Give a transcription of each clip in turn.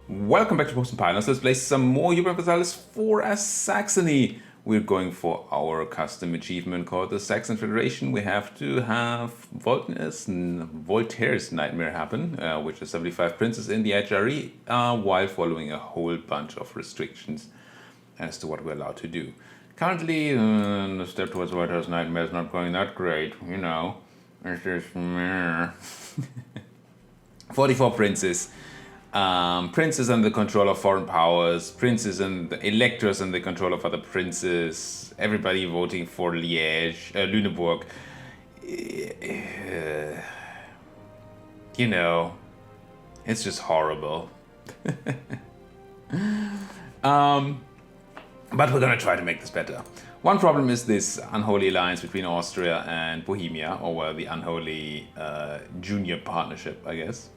Welcome back to Protestant Pylons. Let's play some more Europa Universalis IV as Saxony. We're going for our custom achievement called the Saxon Federation. We have to have Voltaire's nightmare happen, which is 75 princes in the HRE, while following a whole bunch of restrictions as to what we're allowed to do. Currently, the step towards Voltaire's nightmare is not going that great, you know. It's just 44 princes. Princes under the control of foreign powers, princes and the electors under the control of other princes, everybody voting for Lüneburg. You know, it's just horrible. But we're gonna try to make this better. One problem is this unholy alliance between Austria and Bohemia, or well, the unholy junior partnership, I guess.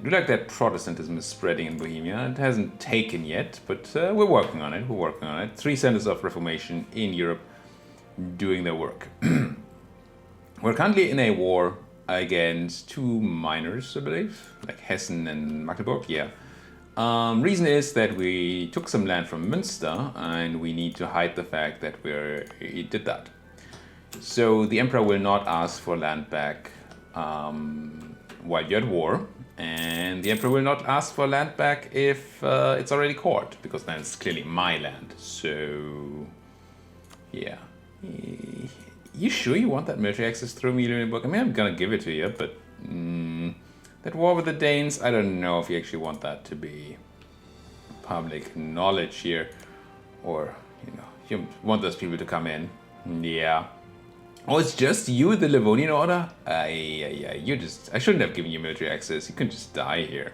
I do like that Protestantism is spreading in Bohemia. It hasn't taken yet, but we're working on it. 3 centers of Reformation in Europe doing their work. We're currently in a war against 2 minors, I believe, like Hessen and Magdeburg, yeah. Reason is that we took some land from Münster and we need to hide the fact that we did that. So the emperor will not ask for land back while you're at war. And the emperor will not ask for land back if it's already court, because then it's clearly my land. So, yeah. You sure you want that military access through me, Lüneburg? I mean, I'm gonna give it to you, but that war with the Danes, I don't know if you actually want that to be public knowledge here, or you want those people to come in. Yeah. Oh, it's just you, the Livonian Order? I shouldn't have given you military access. You can just die here.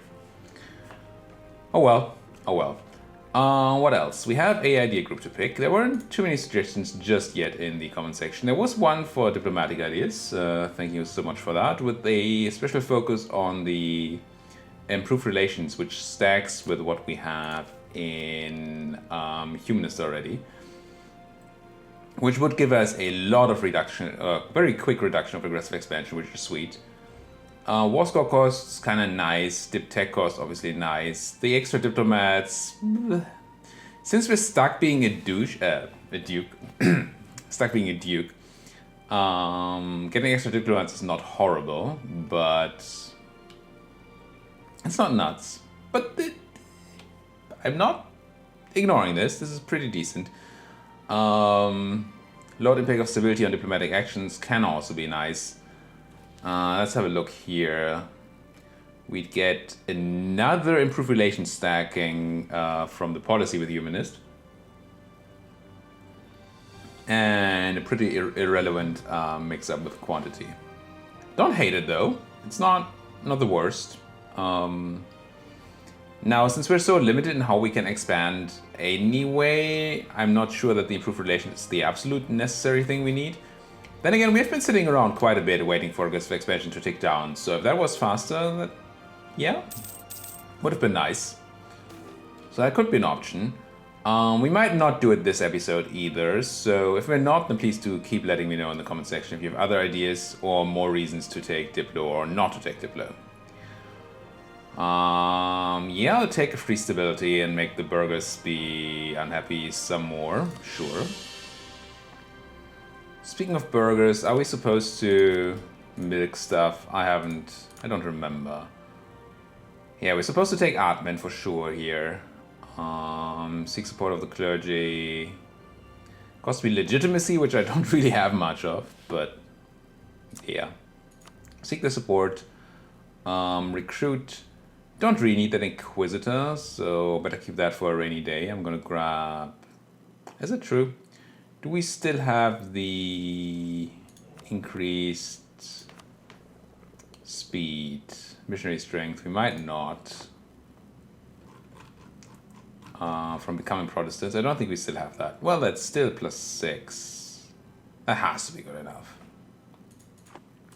Oh well. What else? We have a idea group to pick. There weren't too many suggestions just yet in the comment section. There was one for diplomatic ideas. Thank you so much for that. With a special focus on the improved relations, which stacks with what we have in humanist already. Which would give us a lot of reduction, very quick reduction of aggressive expansion, which is sweet. War score costs, kind of nice. Dip tech cost, obviously nice. The extra diplomats, since we're stuck being a duke, getting extra diplomats is not horrible, but it's not nuts. But I'm not ignoring this. This is pretty decent. Low impact of stability on diplomatic actions can also be nice. Let's have a look here. We'd get another improved relations stacking from the policy with humanist. And a pretty irrelevant mix-up with quantity. Don't hate it though. It's not the worst. Now, since we're so limited in how we can expand anyway, I'm not sure that the improved relations is the absolute necessary thing we need. Then again, we've been sitting around quite a bit waiting for aggressive expansion to tick down, so if that was faster, would have been nice. So that could be an option. We might not do it this episode either, so if we're not, then please do keep letting me know in the comment section if you have other ideas or more reasons to take Diplo or not to take Diplo. I'll take a free stability and make the burghers be unhappy some more, sure. Speaking of burghers, are we supposed to milk stuff? I don't remember. Yeah, we're supposed to take Atmen for sure here. Seek support of the clergy. Cost me legitimacy, which I don't really have much of, but yeah. Seek the support. Recruit. Don't really need that Inquisitor, so better keep that for a rainy day. I'm gonna grab... Is it true? Do we still have the increased speed, missionary strength? We might not. From becoming Protestants, I don't think we still have that. Well, that's still +6. That has to be good enough.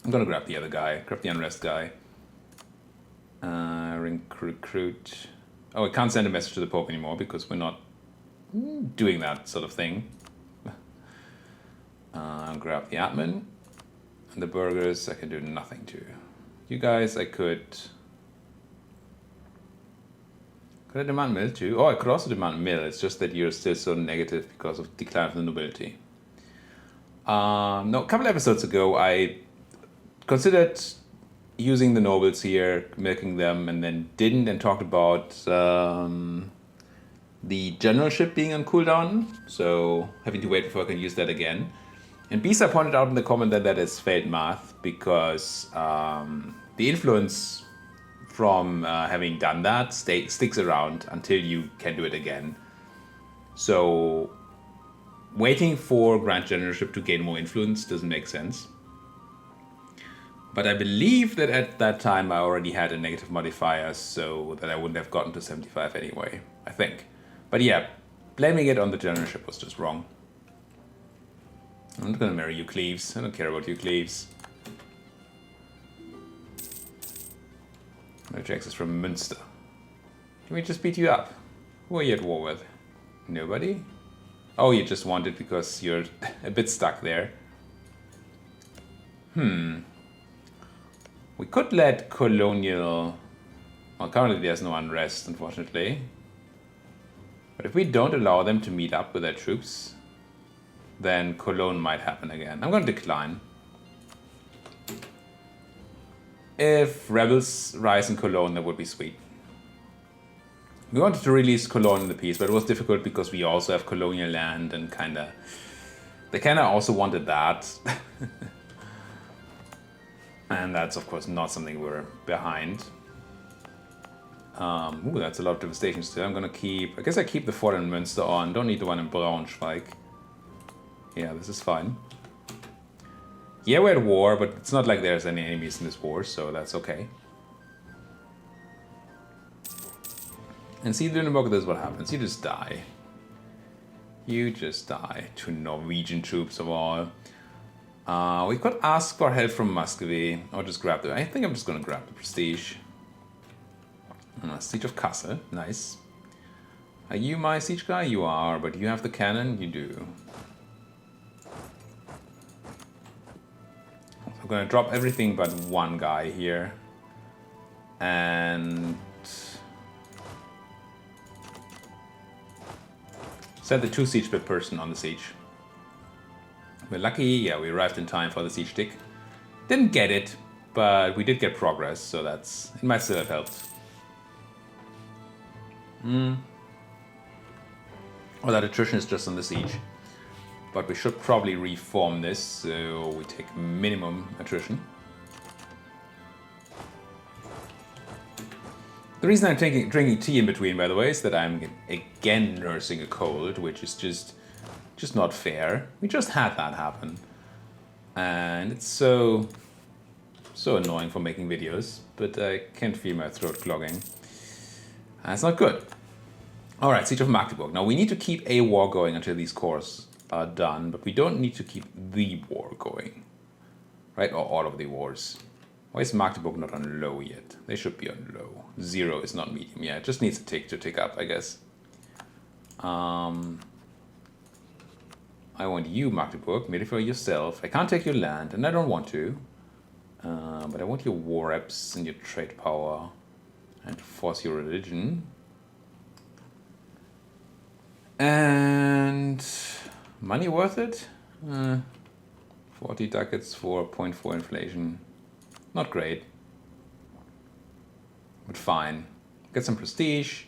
I'm gonna grab the other guy, grab the unrest guy. Recruit. Oh, I can't send a message to the Pope anymore because we're not doing that sort of thing. Grab the admin. And the burghers I can do nothing to. You guys I could Could I demand mill too? Oh, I could also demand mill. It's just that you're still so negative because of decline of the nobility. No, a couple episodes ago, I considered using the nobles here, milking them, and then didn't, and talked about the generalship being on cooldown, so having to wait before I can use that again. And Bisa pointed out in the comment that that is failed math, because the influence from having done that sticks around until you can do it again. So waiting for Grand Generalship to gain more influence doesn't make sense. But I believe that at that time I already had a negative modifier, so that I wouldn't have gotten to 75 anyway, I think. But yeah, blaming it on the generalship was just wrong. I'm not gonna marry you, Cleves. I don't care about you, Cleves. No Jax is from Münster. Can we just beat you up? Who are you at war with? Nobody? Oh, you just want it because you're a bit stuck there. We could let colonial... Well, currently there's no unrest, unfortunately. But if we don't allow them to meet up with their troops, then Cologne might happen again. I'm going to decline. If rebels rise in Cologne, that would be sweet. We wanted to release Cologne in the peace, but it was difficult because we also have colonial land and they kinda also wanted that. And that's of course not something we're behind. Ooh, that's a lot of devastation still. I'm gonna keep, I guess I keep the fort in Münster on. Don't need the one in Braunschweig. Yeah, this is fine. Yeah, we're at war, but it's not like there's any enemies in this war, so that's okay. And see, Lüneburg, this is what happens. You just die. You just die to Norwegian troops of all. We could ask for help from Muscovy, or just grab the... I think I'm just gonna grab the prestige. Siege of Kassel, nice. Are you my siege guy? You are, but you have the cannon? You do. I'm gonna drop everything but one guy here. And... set the 2 siege per person on the siege. We're lucky, yeah, we arrived in time for the siege stick. Didn't get it, but we did get progress, so that's... it might still have helped. Well, that attrition is just on the siege. But we should probably reform this, so we take minimum attrition. The reason I'm drinking tea in between, by the way, is that I'm again nursing a cold, which is just not fair. We just had that happen. And it's so annoying for making videos, but I can't feel my throat clogging. And it's not good. Alright, Siege of Magdeburg. Now we need to keep a war going until these cores are done, but we don't need to keep the war going. Right? Or all of the wars. Why is Magdeburg not on low yet? They should be on low. 0 is not medium. Yeah, it just needs a tick to tick up, I guess. I want you, Magdeburg, maybe for yourself. I can't take your land, and I don't want to. But I want your war reps and your trade power. And force your religion. And... money worth it? 40 ducats for 0.4 inflation. Not great. But fine. Get some prestige.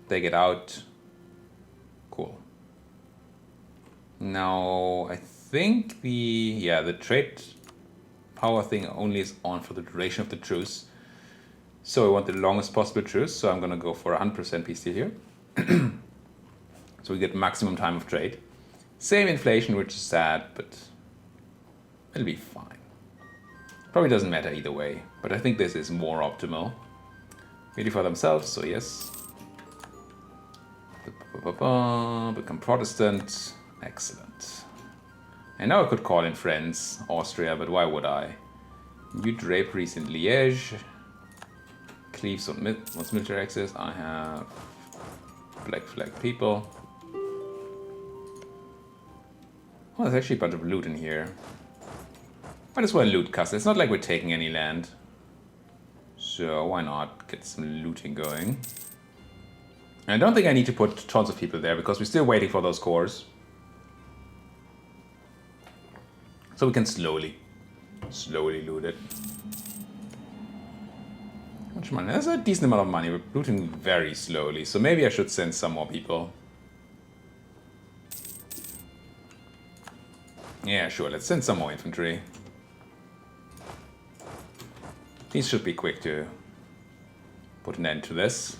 They get out. Cool. Now, I think the trade power thing only is on for the duration of the truce. So I want the longest possible truce, so I'm gonna go for 100% peace deal here. So we get maximum time of trade. Same inflation, which is sad, but it'll be fine. Probably doesn't matter either way, but I think this is more optimal. Really for themselves, so yes. Become Protestant. Excellent. I know I could call in friends, Austria, but why would I? New draperies in Liège. Cleves wants military access. I have black flag people. Oh, there's actually a bunch of loot in here. Might as well loot Kassel. It's not like we're taking any land. So why not get some looting going? I don't think I need to put tons of people there because we're still waiting for those cores. So we can slowly loot it. How much money? That's a decent amount of money. We're looting very slowly, so maybe I should send some more people. Yeah, sure, let's send some more infantry. These should be quick to put an end to this.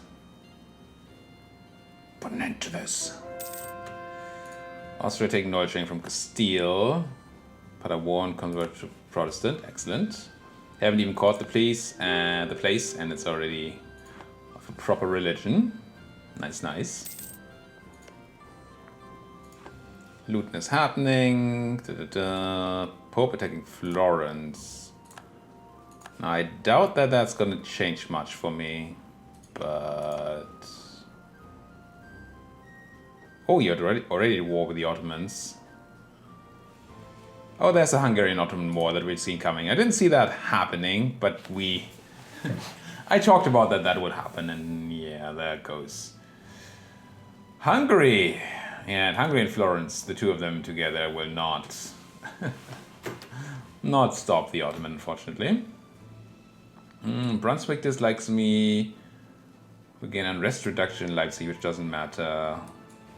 Put an end to this. Austria taking oil chain from Castile. Paderborn convert to Protestant. Excellent. Haven't even caught the place, and it's already of a proper religion. Nice, nice. Looting is happening. Pope attacking Florence. Now, I doubt that that's gonna change much for me, but oh, you're already at war with the Ottomans. Oh, there's a Hungarian-Ottoman war that we've seen coming. I didn't see that happening, but I talked about that would happen, and yeah, there it goes. Hungary! And Hungary and Florence, the two of them together will not stop the Ottoman, unfortunately. Brunswick dislikes me. We gain unrest reduction in Leipzig, which doesn't matter.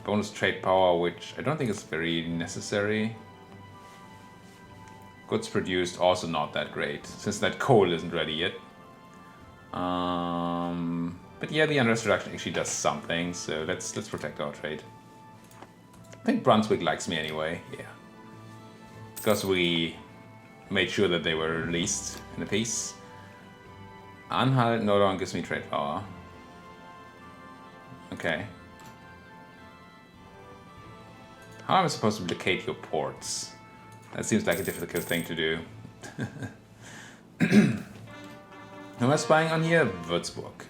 Bonus trade power, which I don't think is very necessary. Goods produced, also not that great, since that coal isn't ready yet. But yeah, the unrest reduction actually does something, so let's protect our trade. I think Brunswick likes me anyway, yeah. Because we made sure that they were released in a peace. Anhalt no longer gives me trade power. Okay. How am I supposed to blockade your ports? That seems like a difficult thing to do. Who am I spying on here? Würzburg.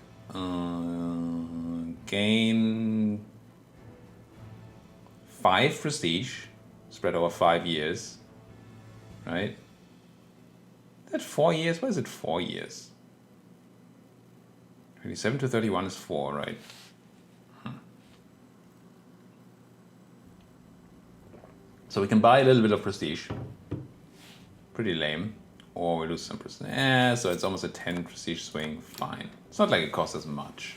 Gain 5 prestige, spread over 5 years. Right? Is that 4 years? Why is it 4 years? 27 to 31 is 4, right? So we can buy a little bit of prestige. Pretty lame. Or we lose some prestige. So it's almost a 10 prestige swing. Fine. It's not like it costs us much.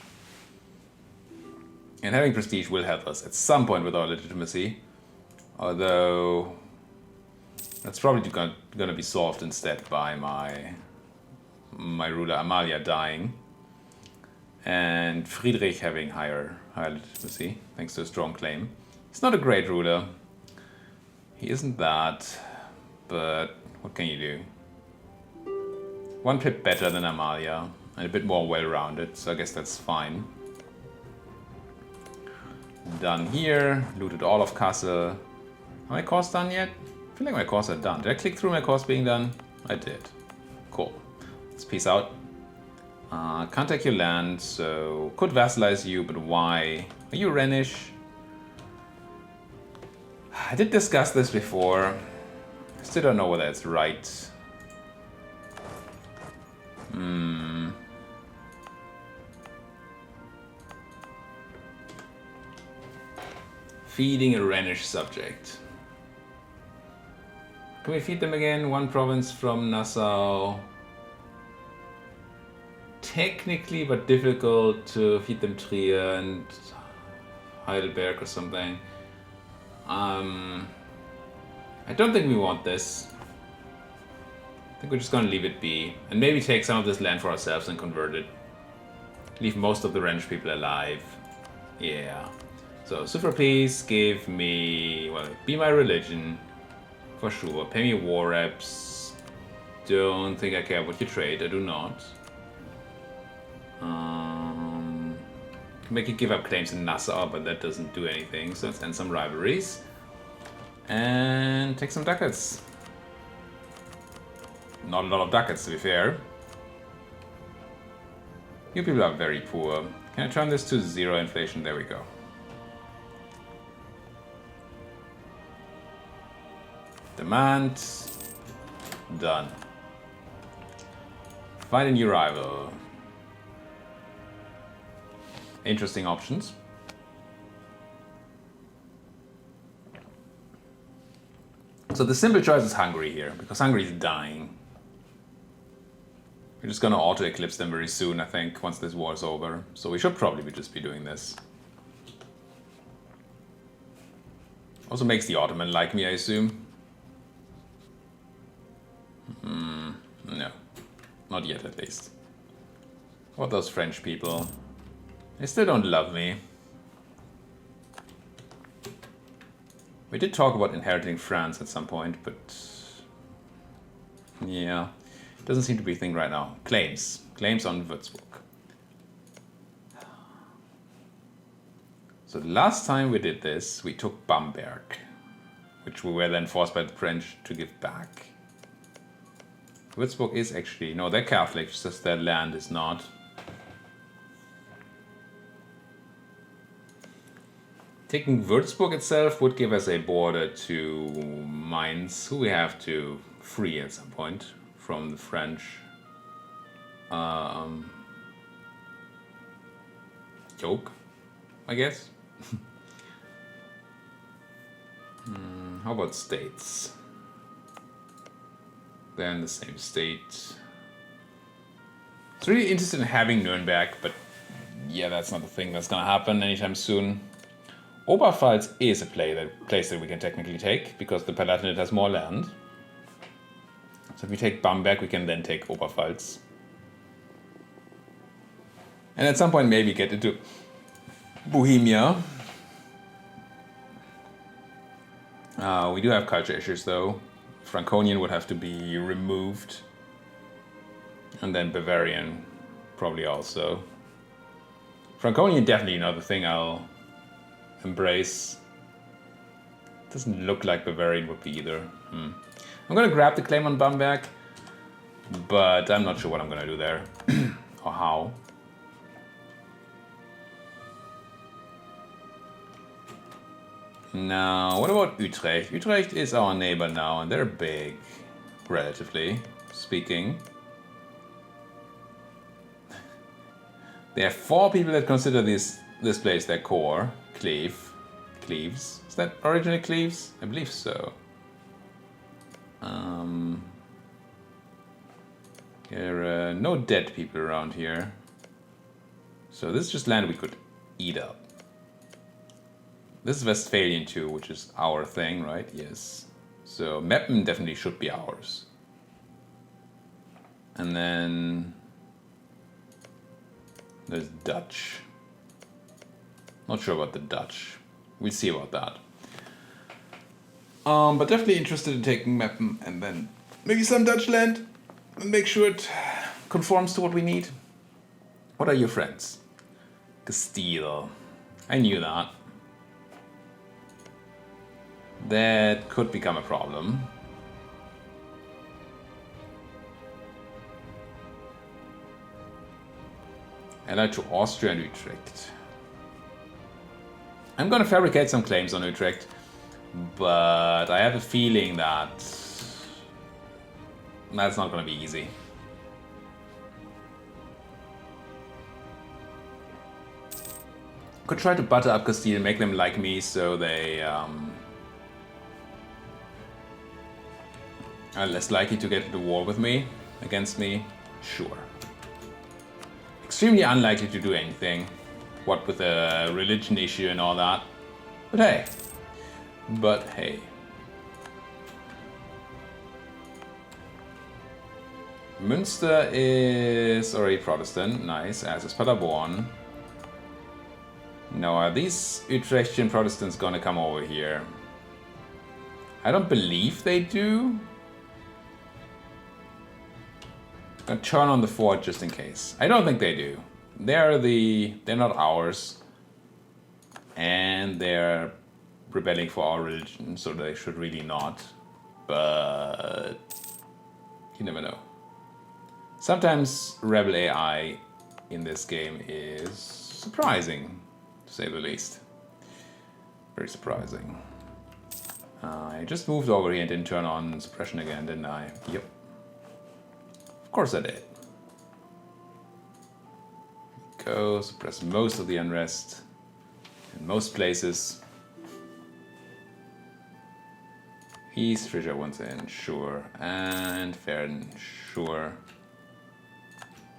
And having prestige will help us at some point with our legitimacy. Although that's probably gonna be solved instead by my ruler Amalia dying. And Friedrich having higher legitimacy, thanks to a strong claim. He's not a great ruler. He isn't that, but what can you do? One pip better than Amalia, and a bit more well-rounded, so I guess that's fine. Done here, looted all of Kassel. Are my cores done yet? I feel like my cores are done. Did I click through my cores being done? I did. Cool. Let's peace out. Can't take your land, so could vassalize you, but why? Are you Rhenish? I did discuss this before. I still don't know whether it's right. Feeding a Rhenish subject. Can we feed them again? One province from Nassau. Technically, but difficult to feed them Trier and Heidelberg or something. I don't think we want this. I think we're just gonna leave it be. And maybe take some of this land for ourselves and convert it. Leave most of the Rhenish people alive. Yeah. So, Sufra, please give me, well, be my religion. For sure. Pay me war reps. Don't think I care what you trade. I do not. Make it give up claims in Nassau, but that doesn't do anything. So let's end some rivalries. And take some ducats. Not a lot of ducats, to be fair. You people are very poor. Can I turn this to 0 inflation? There we go. Demand. Done. Find a new rival. Interesting options. So the simple choice is Hungary here, because Hungary is dying. We're just gonna auto-eclipse them very soon, I think, once this war is over. So we should probably just be doing this. Also makes the Ottoman like me, I assume. No. Not yet, at least. What those French people? They still don't love me. We did talk about inheriting France at some point, but... yeah. Doesn't seem to be a thing right now. Claims. Claims on Würzburg. So the last time we did this, we took Bamberg, which we were then forced by the French to give back. Würzburg is actually... no, they're Catholic, it's just their land is not. Taking Würzburg itself would give us a border to Mainz, who we have to free at some point from the French. Yoke, I guess. How about states? They're in the same state. It's really interested in having Nuremberg, but yeah, that's not the thing that's gonna happen anytime soon. Oberpfalz is a place that we can technically take, because the Palatinate has more land. So if we take Bamberg, we can then take Oberpfalz. And at some point maybe get into Bohemia. We do have culture issues though. Franconian would have to be removed. And then Bavarian probably also. Franconian definitely another thing I'll embrace. Doesn't look like Bavarian would be either. I'm gonna grab the claim on Bamberg, but I'm not sure what I'm gonna do there or how. Now, what about Utrecht? Utrecht is our neighbor now, and they're big, relatively speaking. There are 4 people that consider this place their core. Cleves. Is that originally Cleves? I believe so. There are no dead people around here. So this is just land we could eat up. This is Westphalian too, which is our thing, right? Yes. So Meppen definitely should be ours. And then there's Dutch. Not sure about the Dutch. We'll see about that. But definitely interested in taking Meppen and then maybe some Dutch land and make sure it conforms to what we need. What are your friends? Castile. I knew that. That could become a problem. Allied to Austria and Utrecht. I'm gonna fabricate some claims on Utrecht, but I have a feeling that that's not gonna be easy. Could try to butter up Castile, make them like me so they are less likely to get into war with me, against me, sure. Extremely unlikely to do anything, what with a religion issue and all that. But hey. Münster is already Protestant, nice, as is Paderborn. Now are these Utrechtian Protestants gonna come over here? I don't believe they do. Gonna turn on the fort just in case. I don't think they do. They're not ours. And they're rebelling for our religion, so they should really not. But you never know. Sometimes rebel AI in this game is surprising, to say the least. Very surprising. I just moved over here and didn't turn on suppression again, didn't I? Yep. Of course I did. Go, suppress most of the unrest in most places. East Frisia wants in, sure. And Verden, sure.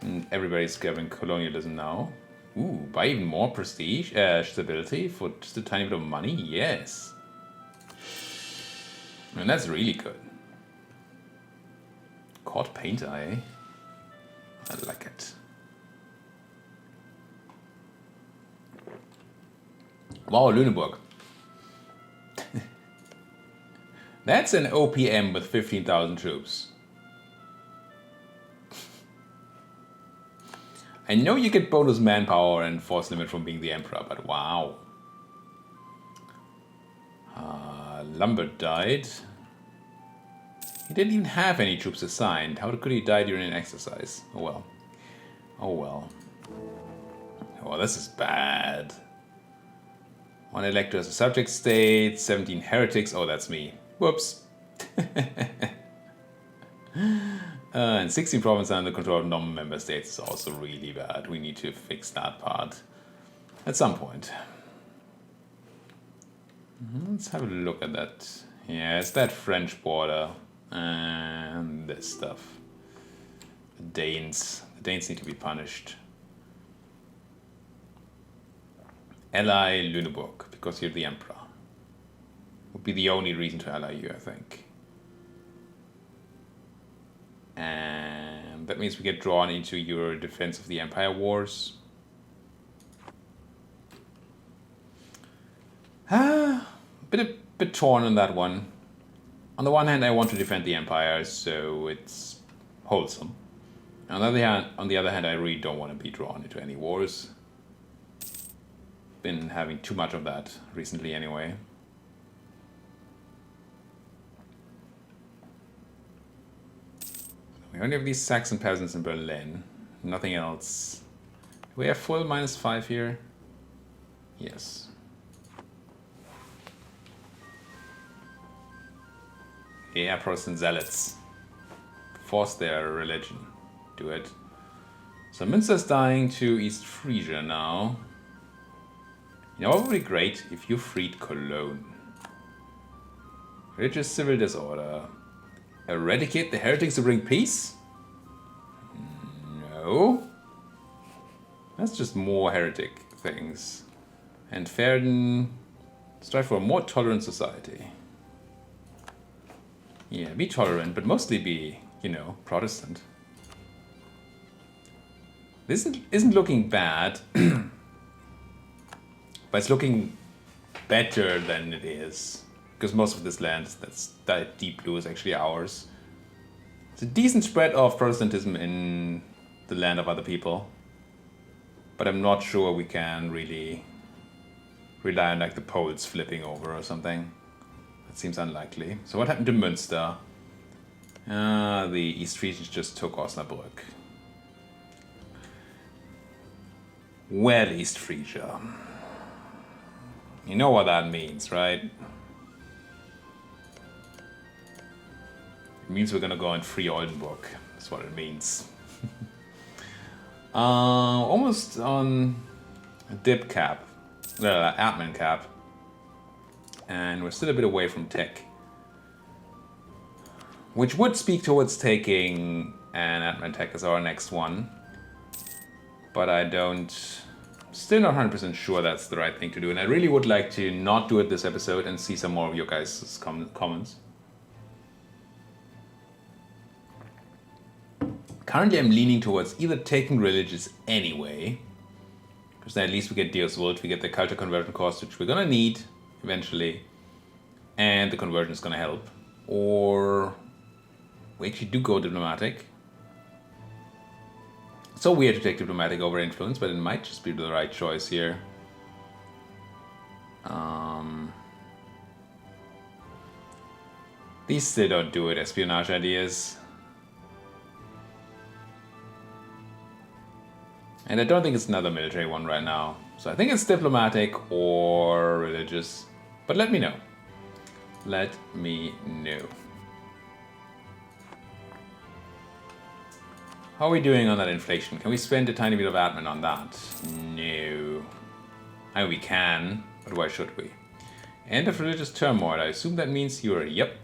And everybody's grabbing colonialism now. Ooh, buy even more prestige, stability for just a tiny bit of money? Yes. And that's really good. Court painter, eh? I like it. Wow, Lüneburg. That's an OPM with 15,000 troops. I know you get bonus manpower and force limit from being the emperor, but wow. Lambert died. He didn't even have any troops assigned. How could he die during an exercise? Oh well. Oh well. Oh, this is bad. 1 elector as a subject state, 17 heretics. Oh, that's me. Whoops. And 16 provinces under control of non-member states is also really bad. We need to fix that part at some point. Let's have a look at that. Yeah, it's that French border and this stuff. The Danes. The Danes need to be punished. Ally Lüneburg, because you're the emperor. Would be the only reason to ally you, I think. And that means we get drawn into your defense of the Empire Wars. Bit torn on that one. On the one hand, I want to defend the Empire, so it's wholesome. On the other hand, I really don't want to be drawn into any wars. Been having too much of that recently anyway. We only have these Saxon peasants in Berlin. Nothing else. Do we have full -5 here? Yes. Yeah, Protestant zealots. Force their religion. Do it. So Münster's dying to East Frisia now. You know what would be great if you freed Cologne. Religious civil disorder. Eradicate the heretics to bring peace? No. That's just more heretic things. And Verden, strive for a more tolerant society. Yeah, be tolerant, but mostly be, you know, Protestant. This isn't looking bad, but it's looking better than it is. Because most of this land, that deep blue, is actually ours. It's a decent spread of Protestantism in the land of other people. But I'm not sure we can really rely on like the Poles flipping over or something. That seems unlikely. So what happened to Münster? The East Frisians just took Osnabrück. Well, East Frisia. You know what that means, right? It means we're gonna go and free Oldenburg. That's what it means. Almost on a dip cap. Admin cap. And we're still a bit away from tech. Which would speak towards taking an admin tech as our next one. But I still not 100% sure that's the right thing to do. And I really would like to not do it this episode and see some more of your guys' comments. Currently I'm leaning towards either taking religious anyway, because then at least we get Deus Vult, we get the culture conversion cost, which we're gonna need eventually, and the conversion is gonna help. Or we actually do go diplomatic. So weird to take diplomatic over influence, but it might just be the right choice here. These still don't do it, espionage ideas. And I don't think it's another military one right now. So I think it's diplomatic or religious. But let me know. Let me know. How are we doing on that inflation? Can we spend a tiny bit of admin on that? No. I mean, we can, but why should we? End of religious turmoil. I assume that means you're, yep.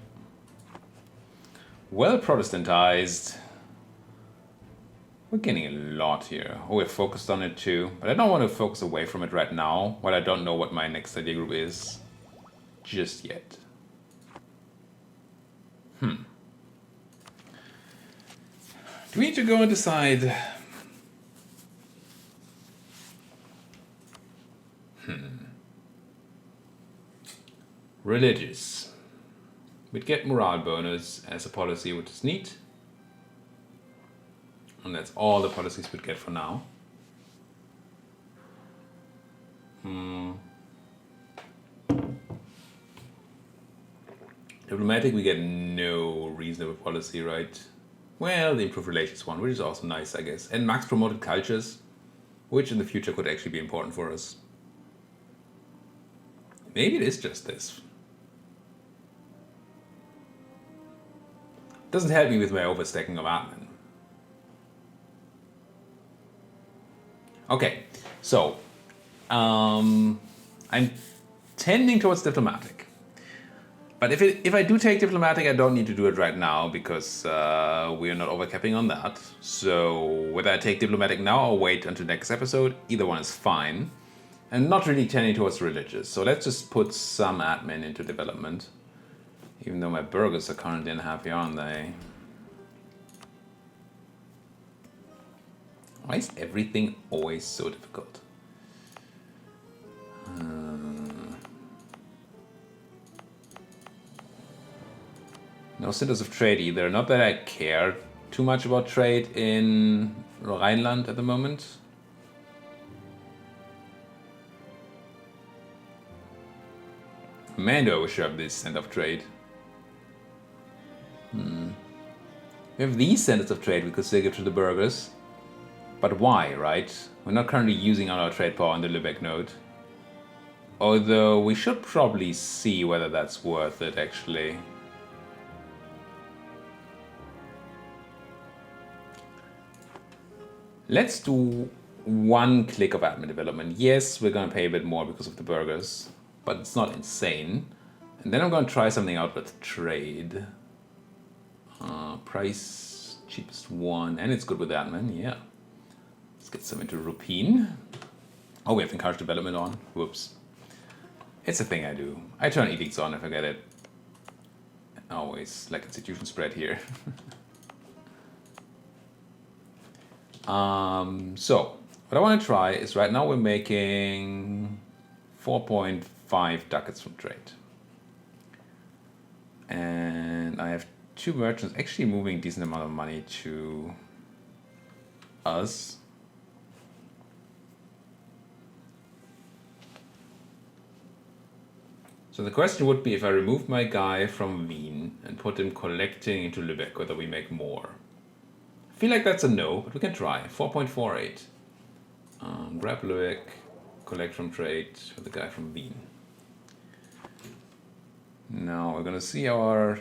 well Protestantized. We're getting a lot here. Oh, we're focused on it too. But I don't want to focus away from it right now, while I don't know what my next idea group is just yet. Do we need to go and decide? Religious. We'd get morale bonus as a policy, which is neat. And that's all the policies we'd get for now. Diplomatic, we get no reasonable policy, right? Well, the improved relations one, which is also nice, I guess. And max promoted cultures, which in the future could actually be important for us. Maybe it is just this. Doesn't help me with my overstacking of admin. Okay, so I'm tending towards diplomatic. But if I do take diplomatic, I don't need to do it right now because we are not overcapping on that. So whether I take diplomatic now or wait until next episode, either one is fine. And not really tending towards religious. So let's just put some admin into development. Even though my burghers are currently unhappy, aren't they? Why is everything always so difficult? No centers of trade either. Not that I care too much about trade in Rhineland at the moment. Man, do I wish I have this center of trade. We have these centers of trade we could still give to the burghers. But why, right? We're not currently using our trade power on the Lübeck node. Although we should probably see whether that's worth it, actually. Let's do one click of admin development. Yes, we're going to pay a bit more because of the burghers, but it's not insane. And then I'm going to try something out with trade. Price, cheapest one, and it's good with admin, yeah. Let's get some into Rupin. Oh, we have encouraged development on. Whoops. It's a thing I do. I turn edicts on if I get it. Always like institution spread here. So, what I want to try is right now we're making 4.5 ducats from trade. And I have 2 merchants actually moving a decent amount of money to us. So the question would be if I remove my guy from Wien and put him collecting into Lübeck, whether we make more. I feel like that's a no, but we can try. 4.48. Grab Lübeck, collect from trade for the guy from Wien. Now we're gonna see our...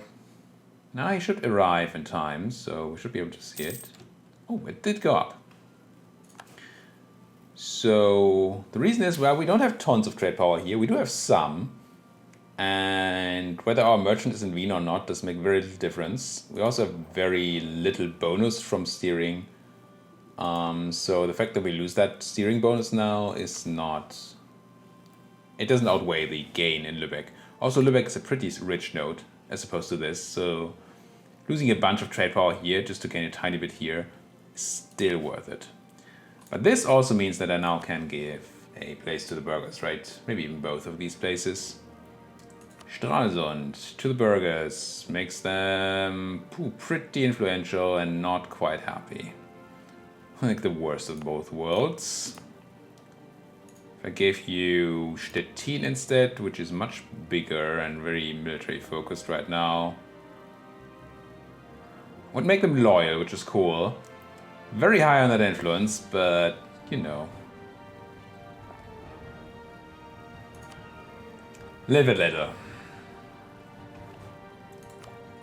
Now he should arrive in time, so we should be able to see it. Oh, it did go up. So the reason is, well, we don't have tons of trade power here. We do have some. And whether our merchant is in Wien or not does make very little difference. We also have very little bonus from steering. So the fact that we lose that steering bonus now is not... It doesn't outweigh the gain in Lübeck. Also, Lübeck is a pretty rich node as opposed to this. So losing a bunch of trade power here just to gain a tiny bit here is still worth it. But this also means that I now can give a place to the burghers, right? Maybe even both of these places. Stralsund to the burghers makes them pretty influential and not quite happy. Like the worst of both worlds. If I gave you Stettin instead, which is much bigger and very military focused right now, would make them loyal, which is cool. Very high on that influence, but you know. Live it later.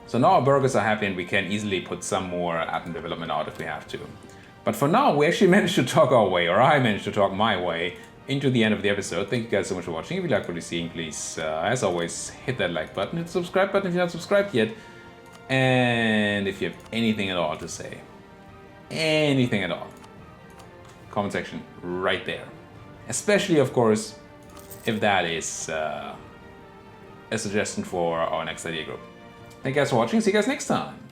So now our burghers are happy and we can easily put some more admin development out if we have to. But for now, we actually managed to talk our way, or I managed to talk my way, into the end of the episode. Thank you guys so much for watching. If you like what you're seeing, please, as always, hit that like button, hit the subscribe button if you're not subscribed yet. And if you have anything at all to say, anything at all, comment section right there. Especially, of course, if that is a suggestion for our next idea group. Thank you guys for watching. See you guys next time.